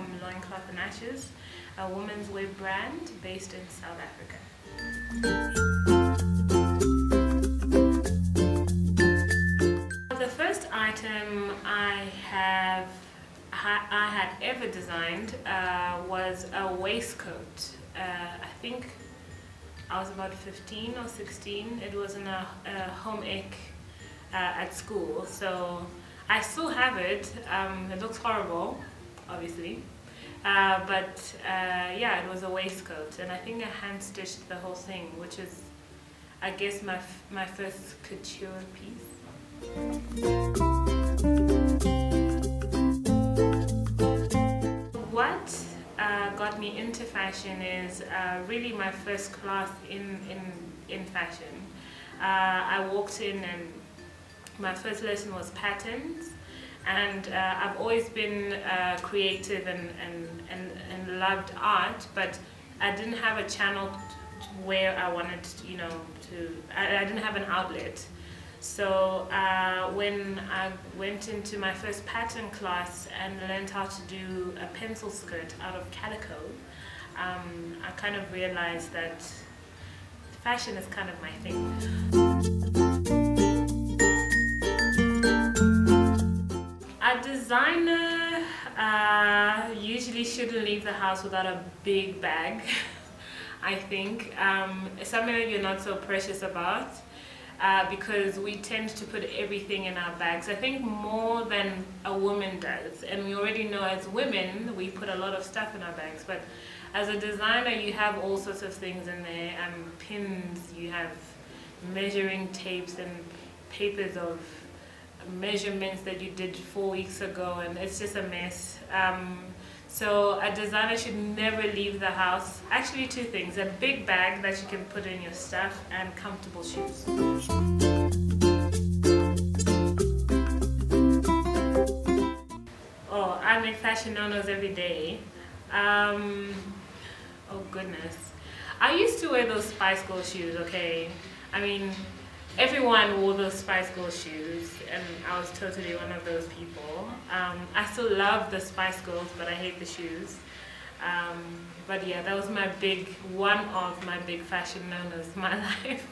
from Loin Cloth Ashes, a women's wear brand based in South Africa. The first item I had ever designed was a waistcoat. I think I was about 15 or 16. It was in a home ec at school, so I still have it. It looks horrible, obviously, but yeah, it was a waistcoat, and I think I hand stitched the whole thing, which is, I guess, my first couture piece. What got me into fashion is really my first class in fashion. I walked in and my first lesson was patterns, and I've always been creative and loved art, but I didn't have a channel where I wanted, I didn't have an outlet. So when I went into my first pattern class and learned how to do a pencil skirt out of calico, I kind of realized that fashion is kind of my thing. A designer usually shouldn't leave the house without a big bag. I think something that you're not so precious about. Because we tend to put everything in our bags, I think more than a woman does. And we already know as women, we put a lot of stuff in our bags. But as a designer, you have all sorts of things in there. Pins, you have measuring tapes and papers of measurements that you did 4 weeks ago, and it's just a mess. So a designer should never leave the house. Actually, two things: a big bag that you can put in your stuff and comfortable shoes. Oh, I make fashion no-nos every day. Oh goodness. I used to wear those Spice Girl shoes, okay? I mean, everyone wore those Spice Girl shoes, and I was totally one of those people. I still love the Spice Girls, but I hate the shoes. But yeah, that was one of my big fashion no-nos in my life.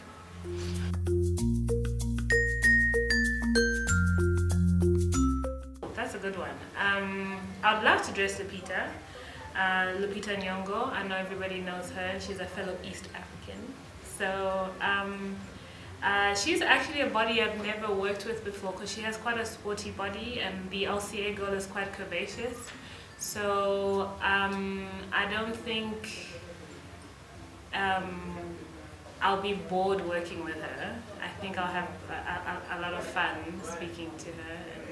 That's a good one. I'd love to dress Lupita. Lupita Nyong'o, I know everybody knows her. She's a fellow East African. So she's actually a body I've never worked with before, because she has quite a sporty body, and the LCA girl is quite curvaceous. So I don't think I'll be bored working with her. I think I'll have a lot of fun speaking to her and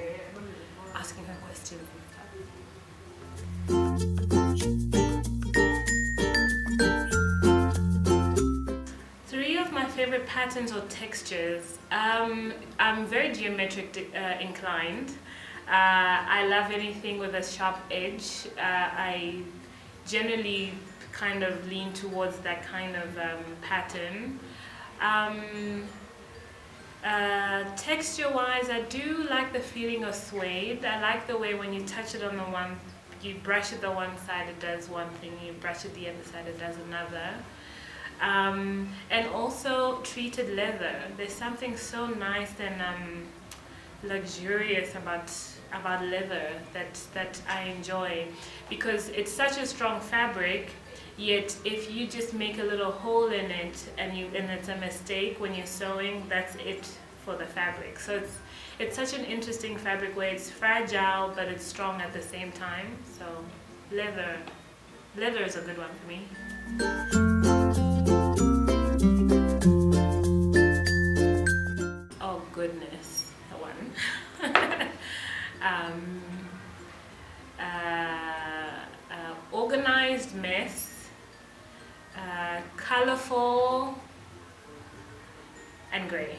asking her questions and stuff. Favorite patterns or textures. I'm very geometric inclined. I love anything with a sharp edge. I generally kind of lean towards that kind of pattern. Texture-wise, I do like the feeling of suede. I like the way when you touch it on you brush it the one side, it does one thing, you brush it the other side, it does another. And also treated leather. There's something so nice and luxurious about leather that I enjoy, because it's such a strong fabric. Yet if you just make a little hole in it and it's a mistake when you're sewing, that's it for the fabric. So it's such an interesting fabric where it's fragile but it's strong at the same time. So leather is a good one for me. Oh goodness, one. Organized mess, colorful, and gray.